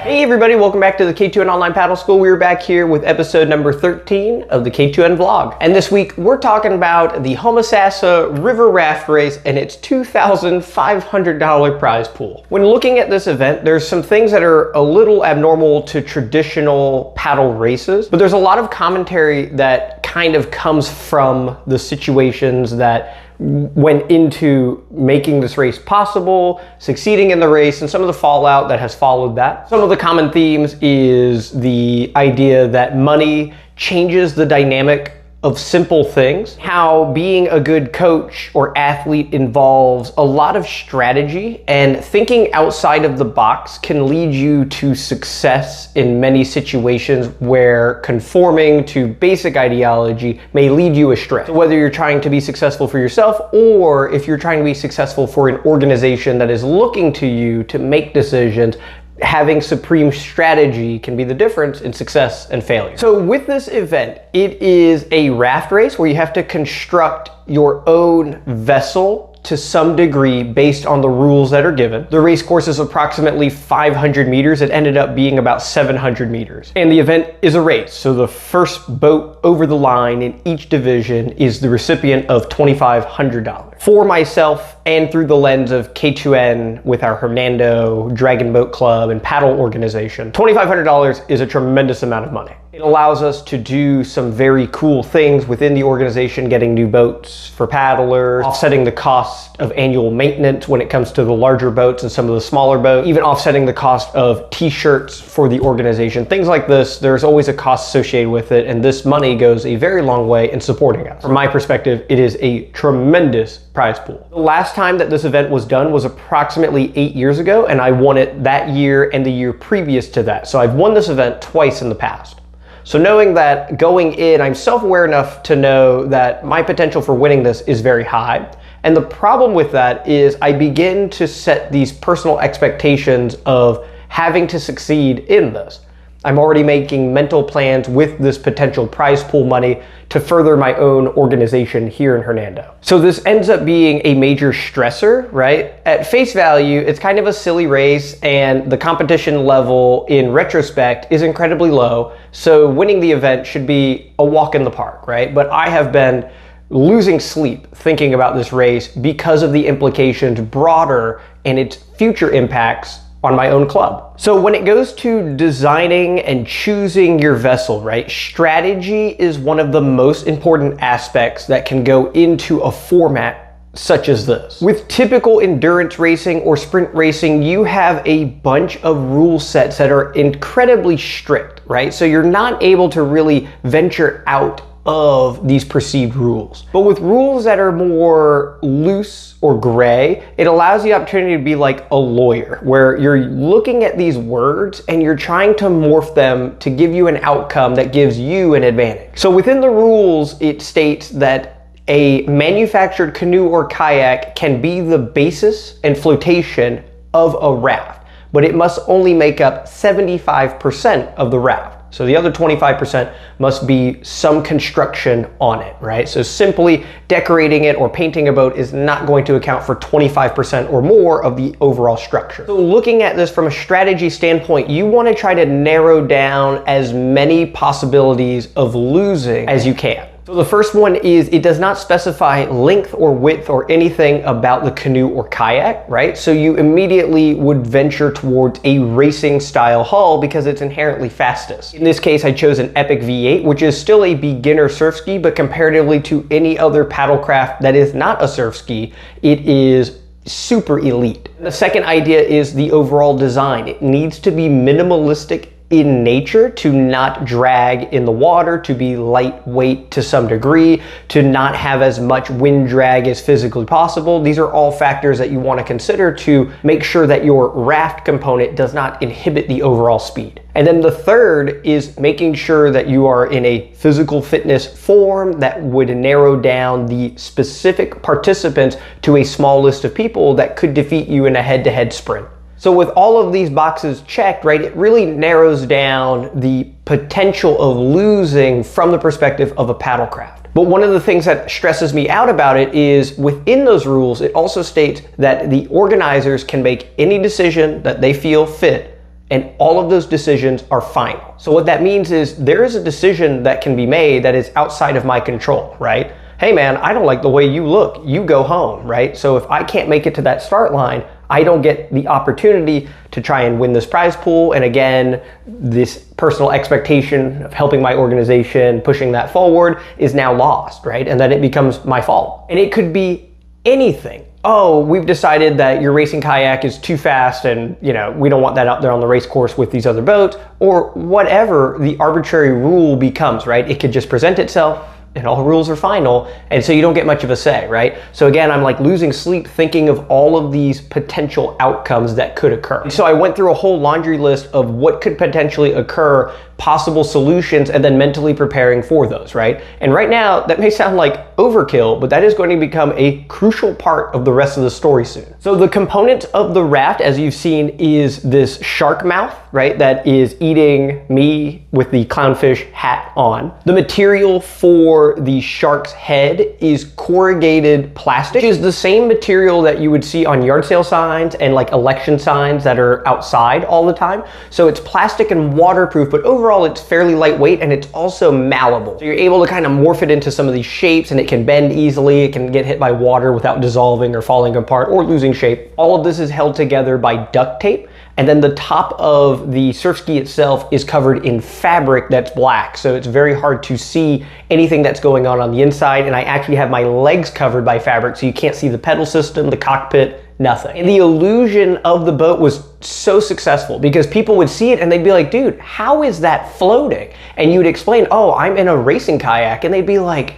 Hey everybody, welcome back to the K2N Online Paddle School. We're back here with episode number 13 of the K2N vlog. And this week we're talking about the Homosassa River Raft Race and its $2,500 prize pool. When looking at this event, there's some things that are a little abnormal to traditional paddle races, but there's a lot of commentary that kind of comes from the situations that went into making this race possible, succeeding in the race, and some of the fallout that has followed that. Some of the common themes is the idea that money changes the dynamic of simple things, how being a good coach or athlete involves a lot of strategy, and thinking outside of the box can lead you to success in many situations where conforming to basic ideology may lead you astray. So whether you're trying to be successful for yourself or if you're trying to be successful for an organization that is looking to you to make decisions, having supreme strategy can be the difference in success and failure. So with this event, it is a raft race where you have to construct your own vessel to some degree based on the rules that are given. The race course is approximately 500 meters. It ended up being about 700 meters. And the event is a race. So the first boat over the line in each division is the recipient of $2,500. For myself and through the lens of K2N with our Hernando Dragon Boat Club and paddle organization, $2,500 is a tremendous amount of money. It allows us to do some very cool things within the organization, getting new boats for paddlers, offsetting the cost of annual maintenance when it comes to the larger boats and some of the smaller boats, even offsetting the cost of t-shirts for the organization. Things like this, there's always a cost associated with it, and this money goes a very long way in supporting us. From my perspective, it is a tremendous prize pool. The last time that this event was done was approximately 8 years ago, and I won it that year and the year previous to that. So I've won this event twice in the past. So knowing that going in, I'm self-aware enough to know that my potential for winning this is very high. And the problem with that is I begin to set these personal expectations of having to succeed in this. I'm already making mental plans with this potential prize pool money to further my own organization here in Hernando. So this ends up being a major stressor, right? At face value, it's kind of a silly race and the competition level in retrospect is incredibly low. So winning the event should be a walk in the park, right? But I have been losing sleep thinking about this race because of the implications broader and its future impacts on my own club. So when it goes to designing and choosing your vessel, right, strategy is one of the most important aspects that can go into a format such as this. With typical endurance racing or sprint racing, you have a bunch of rule sets that are incredibly strict, right? So you're not able to really venture out of these perceived rules. But with rules that are more loose or gray, it allows the opportunity to be like a lawyer, where you're looking at these words and you're trying to morph them to give you an outcome that gives you an advantage. So within the rules, it states that a manufactured canoe or kayak can be the basis and flotation of a raft, but it must only make up 75% of the raft. So the other 25% must be some construction on it, right? So simply decorating it or painting a boat is not going to account for 25% or more of the overall structure. So looking at this from a strategy standpoint, you want to try to narrow down as many possibilities of losing as you can. So the first one is it does not specify length or width or anything about the canoe or kayak, right? So you immediately would venture towards a racing style hull because it's inherently fastest. In this case, I chose an Epic V8, which is still a beginner surf ski, but comparatively to any other paddlecraft that is not a surf ski, it is super elite. The second idea is the overall design. It needs to be minimalistic in nature, to not drag in the water, to be lightweight to some degree, to not have as much wind drag as physically possible. These are all factors that you want to consider to make sure that your raft component does not inhibit the overall speed. And then the third is making sure that you are in a physical fitness form that would narrow down the specific participants to a small list of people that could defeat you in a head-to-head sprint. So with all of these boxes checked, right, it really narrows down the potential of losing from the perspective of a paddlecraft. But one of the things that stresses me out about it is within those rules, it also states that the organizers can make any decision that they feel fit and all of those decisions are final. So what that means is there is a decision that can be made that is outside of my control, right? Hey man, I don't like the way you look, you go home, right? So if I can't make it to that start line, I don't get the opportunity to try and win this prize pool. And again, this personal expectation of helping my organization, pushing that forward is now lost, right? And then it becomes my fault. And it could be anything. Oh, we've decided that your racing kayak is too fast and we don't want that out there on the race course with these other boats, or whatever the arbitrary rule becomes, right? It could just present itself and all rules are final, and so you don't get much of a say, right? So again, I'm like losing sleep thinking of all of these potential outcomes that could occur. So I went through a whole laundry list of what could potentially occur, possible solutions, and then mentally preparing for those, right? And right now, that may sound like overkill, but that is going to become a crucial part of the rest of the story soon. So the component of the raft, as you've seen, is this shark mouth, right? That is eating me with the clownfish hat on. The material for the shark's head is corrugated plastic, which is the same material that you would see on yard sale signs and like election signs that are outside all the time. So it's plastic and waterproof, but overall it's fairly lightweight and it's also malleable. So you're able to kind of morph it into some of these shapes, and it can bend easily. It can get hit by water without dissolving or falling apart or losing shape. All of this is held together by duct tape. And then the top of the surf ski itself is covered in fabric that's black. So it's very hard to see anything that's going on the inside. And I actually have my legs covered by fabric, so you can't see the pedal system, the cockpit, nothing. And the illusion of the boat was so successful because people would see it and they'd be like, dude, how is that floating? And you would explain, oh, I'm in a racing kayak. And they'd be like,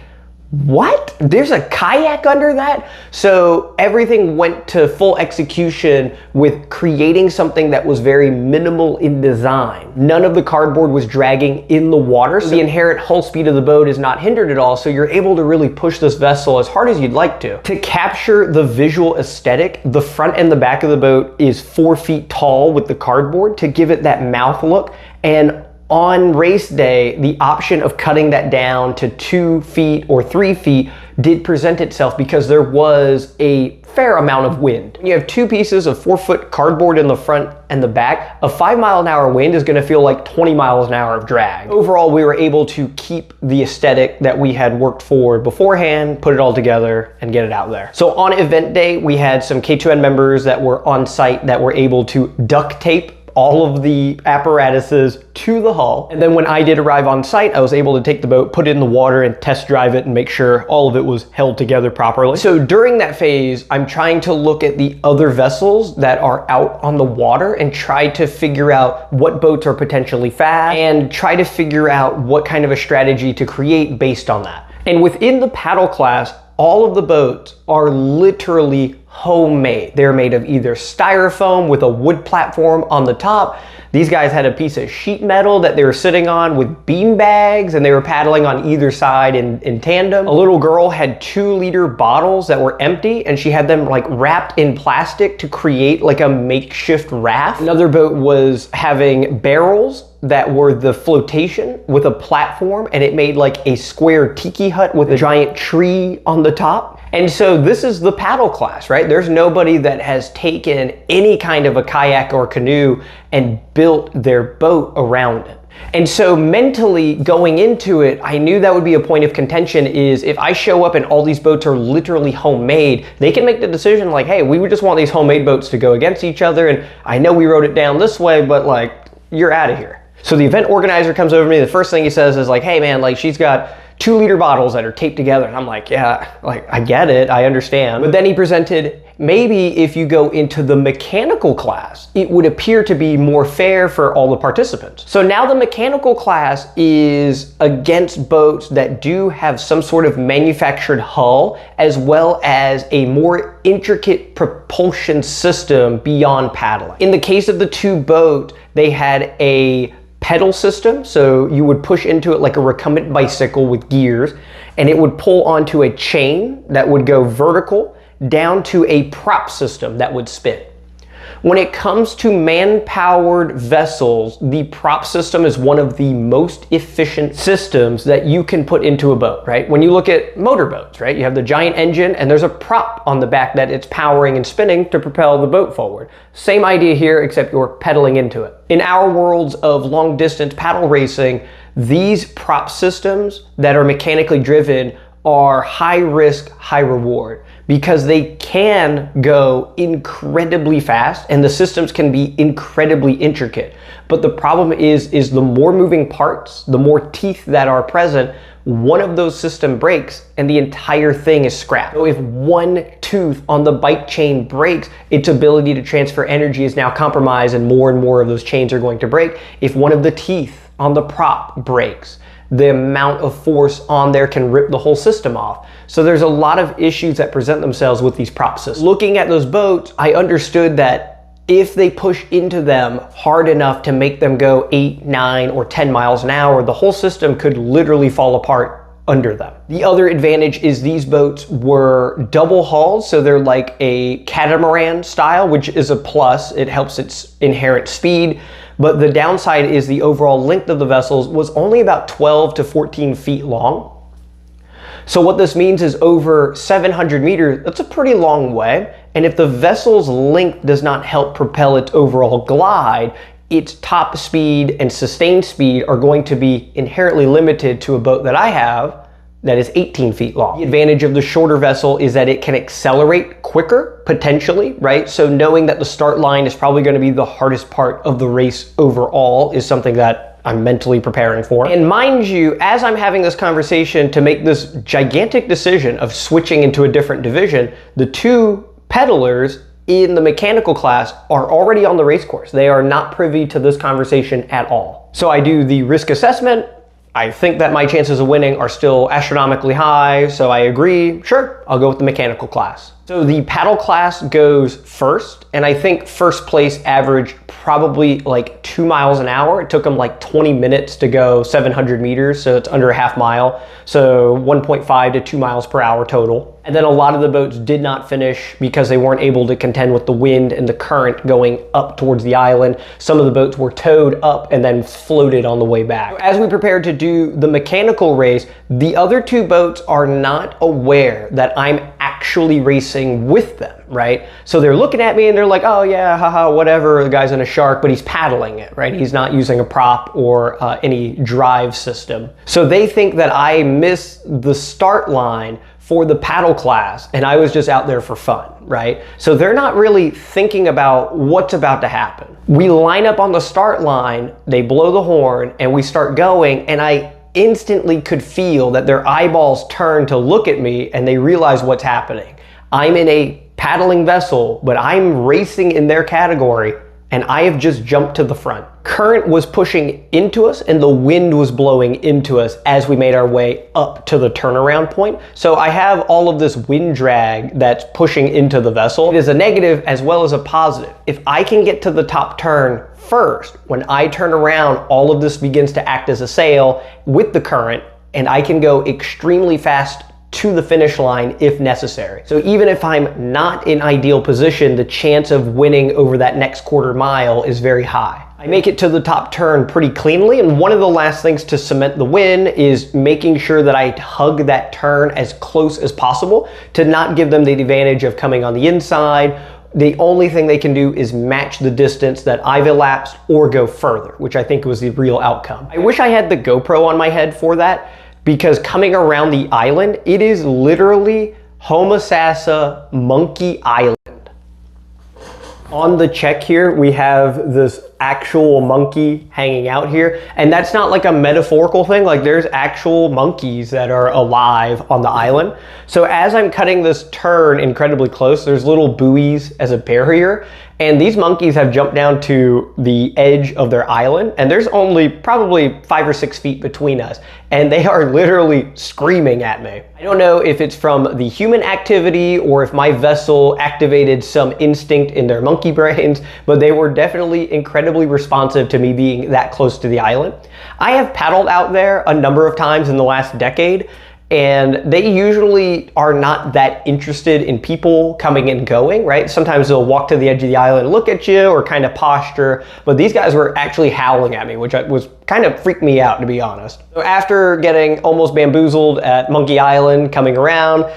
what? There's a kayak under that? So everything went to full execution with creating something that was very minimal in design. None of the cardboard was dragging in the water. So the inherent hull speed of the boat is not hindered at all. So you're able to really push this vessel as hard as you'd like to. To capture the visual aesthetic, the front and the back of the boat is 4 feet tall with the cardboard to give it that mouth look. And on race day, the option of cutting that down to 2 feet or 3 feet did present itself because there was a fair amount of wind. When you have 2 pieces of 4-foot cardboard in the front and the back, a 5-mile-an-hour wind is going to feel like 20 miles an hour of drag. Overall, we were able to keep the aesthetic that we had worked for beforehand, put it all together, and get it out there. So on event day, we had some K2N members that were on site that were able to duct tape all of the apparatuses to the hull. And then when I did arrive on site, I was able to take the boat, put it in the water, and test drive it and make sure all of it was held together properly. So during that phase, I'm trying to look at the other vessels that are out on the water and try to figure out what boats are potentially fast and try to figure out what kind of a strategy to create based on that. And within the paddle class, all of the boats are literally homemade. They're made of either styrofoam with a wood platform on the top. These guys had a piece of sheet metal that they were sitting on with bean bags, and they were paddling on either side in tandem. A little girl had 2-liter bottles that were empty, and she had them like wrapped in plastic to create like a makeshift raft. Another boat was having barrels that were the flotation with a platform, and it made like a square tiki hut with a giant tree on the top. And so this is the paddle class, right? There's nobody that has taken any kind of a kayak or canoe and built their boat around it. And so mentally going into it, I knew that would be a point of contention is if I show up and all these boats are literally homemade, they can make the decision like, hey, we would just want these homemade boats to go against each other. And I know we wrote it down this way, but like, you're out of here. So the event organizer comes over to me. The first thing he says is like, hey man, like she's got 2-liter bottles that are taped together. And I'm like, yeah, like I get it, I understand. But then he presented, maybe if you go into the mechanical class, it would appear to be more fair for all the participants. So now the mechanical class is against boats that do have some sort of manufactured hull, as well as a more intricate propulsion system beyond paddling. In the case of the 2 boats, they had a pedal system, so you would push into it like a recumbent bicycle with gears, and it would pull onto a chain that would go vertical down to a prop system that would spin. When it comes to man-powered vessels, the prop system is one of the most efficient systems that you can put into a boat, right? When you look at motorboats, right? You have the giant engine and there's a prop on the back that it's powering and spinning to propel the boat forward. Same idea here, except you're pedaling into it. In our worlds of long distance paddle racing, these prop systems that are mechanically driven are high risk, high reward, because they can go incredibly fast and the systems can be incredibly intricate. But the problem is the more moving parts, the more teeth that are present, one of those system breaks and the entire thing is scrapped. So if one tooth on the bike chain breaks, its ability to transfer energy is now compromised and more of those chains are going to break. If one of the teeth on the prop breaks, the amount of force on there can rip the whole system off. So there's a lot of issues that present themselves with these prop systems. Looking at those boats, I understood that if they push into them hard enough to make them go 8, 9, or 10 miles an hour, the whole system could literally fall apart under them. The other advantage is these boats were double hulls, so they're like a catamaran style, which is a plus. It helps its inherent speed. But the downside is the overall length of the vessels was only about 12 to 14 feet long. So what this means is over 700 meters, that's a pretty long way. And if the vessel's length does not help propel its overall glide, its top speed and sustained speed are going to be inherently limited to a boat that I have that is 18 feet long. The advantage of the shorter vessel is that it can accelerate quicker, potentially, right? So knowing that the start line is probably going to be the hardest part of the race overall is something that I'm mentally preparing for. And mind you, as I'm having this conversation to make this gigantic decision of switching into a different division, the two pedalers in the mechanical class are already on the race course. They are not privy to this conversation at all. So I do the risk assessment. I think that my chances of winning are still astronomically high, so I agree, sure, I'll go with the mechanical class. So the paddle class goes first, and I think first place averaged probably like 2 miles an hour. It took them like 20 minutes to go 700 meters, so it's under a half mile. So 1.5 to 2 miles per hour total. And then a lot of the boats did not finish because they weren't able to contend with the wind and the current going up towards the island. Some of the boats were towed up and then floated on the way back. As we prepare to do the mechanical race, the other two boats are not aware that I'm actually racing with them, right? So they're looking at me and they're like, oh yeah, haha, whatever, the guy's in a shark, but he's paddling it, right? He's not using a prop or any drive system. So they think that I missed the start line for the paddle class and I was just out there for fun, right? So they're not really thinking about what's about to happen. We line up on the start line, they blow the horn, and we start going, and I instantly could feel that their eyeballs turn to look at me and they realize what's happening. I'm in a paddling vessel, but I'm racing in their category and I have just jumped to the front. Current was pushing into us and the wind was blowing into us as we made our way up to the turnaround point. So I have all of this wind drag that's pushing into the vessel. It is a negative as well as a positive. If I can get to the top turn first, when I turn around, all of this begins to act as a sail with the current and I can go extremely fast to the finish line if necessary. So even if I'm not in ideal position, the chance of winning over that next quarter mile is very high. I make it to the top turn pretty cleanly, and one of the last things to cement the win is making sure that I hug that turn as close as possible to not give them the advantage of coming on the inside. The only thing they can do is match the distance that I've elapsed or go further, which I think was the real outcome. I wish I had the GoPro on my head for that, because coming around the island, it is literally Homosassa Monkey Island. On the check here, we have this actual monkey hanging out here, and that's not like a metaphorical thing. Like, there's actual monkeys that are alive on the island. So as I'm cutting this turn incredibly close, there's little buoys as a barrier, and these monkeys have jumped down to the edge of their island, and there's only probably 5 or 6 feet between us, and they are literally screaming at me. I don't know if it's from the human activity or if my vessel activated some instinct in their monkey brains, but they were definitely incredibly responsive to me being that close to the island. I have paddled out there a number of times in the last decade, And they usually are not that interested in people coming and going, right? Sometimes they'll walk to the edge of the island, look at you, or kind of posture. But these guys were actually howling at me, which was kind of freaked me out, to be honest. So after getting almost bamboozled at Monkey Island, coming around,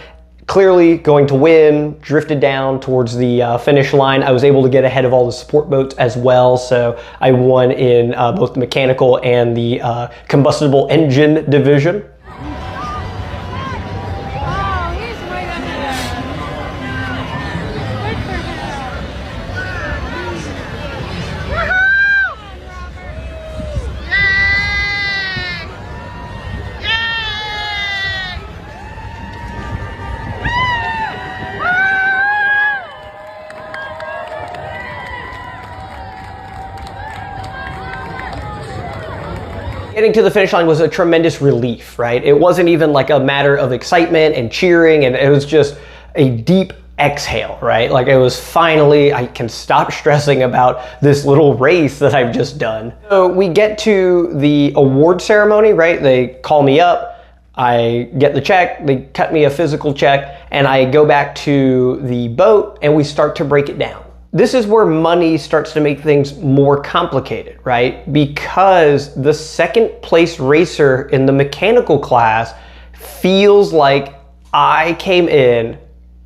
clearly going to win, drifted down towards the finish line. I was able to get ahead of all the support boats as well, so I won in both the mechanical and the combustible engine division. Getting to the finish line was a tremendous relief, right? It wasn't even like a matter of excitement and cheering, and it was just a deep exhale, right? Like it was finally, I can stop stressing about this little race that I've just done. So we get to the award ceremony, right? They call me up, I get the check, they cut me a physical check, and I go back to the boat and we start to break it down. This is where money starts to make things more complicated, right? Because the second place racer in the mechanical class feels like I came in,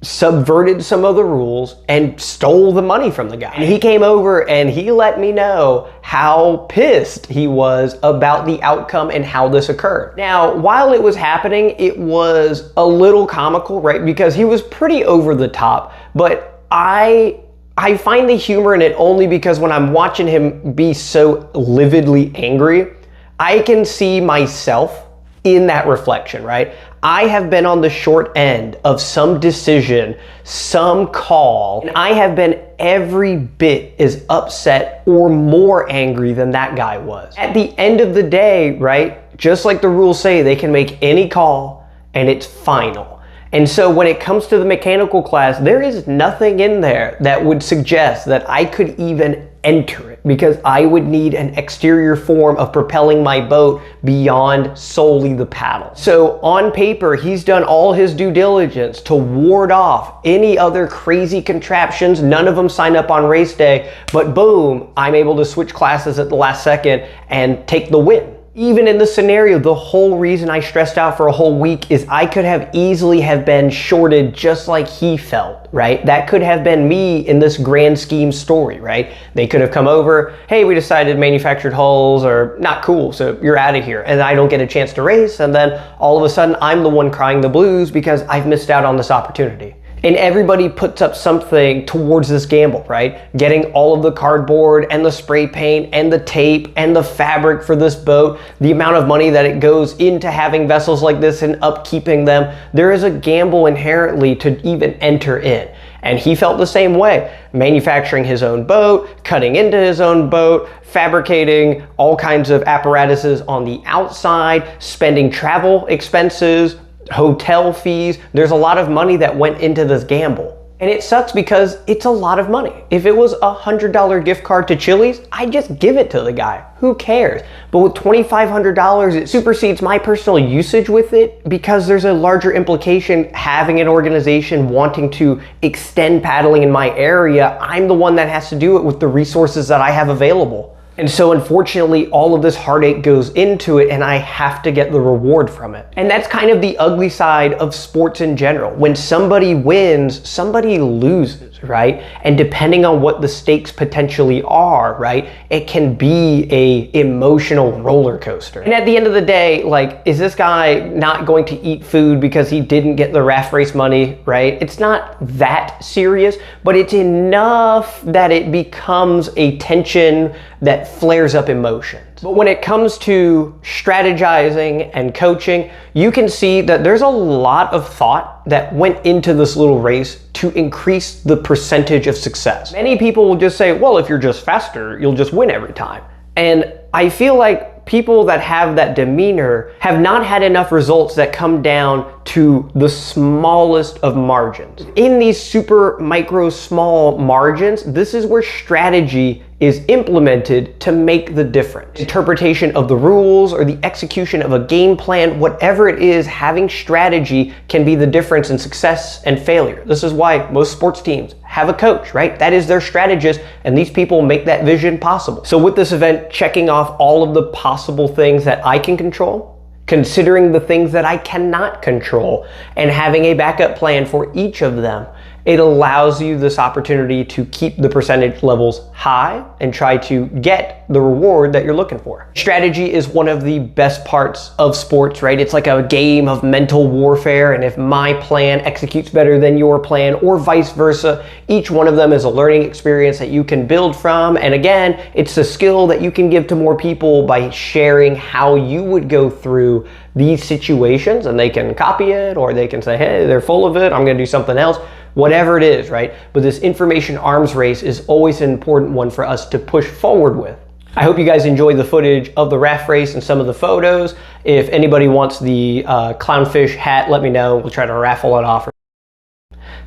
subverted some of the rules, and stole the money from the guy. And he came over and he let me know how pissed he was about the outcome and how this occurred. Now, while it was happening, it was a little comical, right? Because he was pretty over the top, but I find the humor in it only because when I'm watching him be so lividly angry, I can see myself in that reflection, right? I have been on the short end of some decision, some call, and I have been every bit as upset or more angry than that guy was. At the end of the day, right, just like the rules say, they can make any call and it's final. And so when it comes to the mechanical class, there is nothing in there that would suggest that I could even enter it, because I would need an exterior form of propelling my boat beyond solely the paddle. So on paper, he's done all his due diligence to ward off any other crazy contraptions. None of them sign up on race day, but boom, I'm able to switch classes at the last second and take the win. Even in this scenario, the whole reason I stressed out for a whole week is I could have easily have been shorted just like he felt, right? That could have been me in this grand scheme story, right? They could have come over, hey, we decided manufactured hulls are not cool, so you're out of here. And I don't get a chance to race, and then all of a sudden I'm the one crying the blues because I've missed out on this opportunity. And everybody puts up something towards this gamble, right? Getting all of the cardboard and the spray paint and the tape and the fabric for this boat, the amount of money that it goes into having vessels like this and upkeeping them. There is a gamble inherently to even enter in. And he felt the same way, manufacturing his own boat, cutting into his own boat, fabricating all kinds of apparatuses on the outside, spending travel expenses, hotel fees. There's a lot of money that went into this gamble. And it sucks because it's a lot of money. If it was a $100 gift card to Chili's, I'd just give it to the guy. Who cares? But with $2,500, it supersedes my personal usage with it because there's a larger implication having an organization wanting to extend paddling in my area. I'm the one that has to do it with the resources that I have available. And so unfortunately, all of this heartache goes into it and I have to get the reward from it. And that's kind of the ugly side of sports in general. When somebody wins, somebody loses, right? And depending on what the stakes potentially are, right, it can be a emotional roller coaster. And at the end of the day, like, is this guy not going to eat food because he didn't get the raft race money, right? It's not that serious, but it's enough that it becomes a tension that flares up emotions. But when it comes to strategizing and coaching, you can see that there's a lot of thought that went into this little race to increase the percentage of success. Many people will just say, well, if you're just faster, you'll just win every time. And I feel like people that have that demeanor have not had enough results that come down to the smallest of margins. In these super micro small margins, this is where strategy is implemented to make the difference. Interpretation of the rules or the execution of a game plan, whatever it is, having strategy can be the difference in success and failure. This is why most sports teams have a coach, right? That is their strategist, and these people make that vision possible. So with this event, checking off all of the possible things that I can control, considering the things that I cannot control, and having a backup plan for each of them, it allows you this opportunity to keep the percentage levels high and try to get the reward that you're looking for. Strategy is one of the best parts of sports, right? It's like a game of mental warfare, and if my plan executes better than your plan or vice versa, each one of them is a learning experience that you can build from. And again, it's a skill that you can give to more people by sharing how you would go through these situations, and they can copy it, or they can say, hey, they're full of it, I'm gonna do something else. Whatever it is, right? But this information arms race is always an important one for us to push forward with. I hope you guys enjoyed the footage of the raft race and some of the photos. If anybody wants the clownfish hat, let me know. We'll try to raffle it off.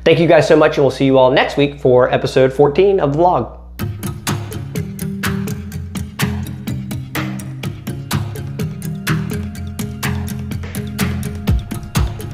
Thank you guys so much, and we'll see you all next week for episode 14 of the vlog.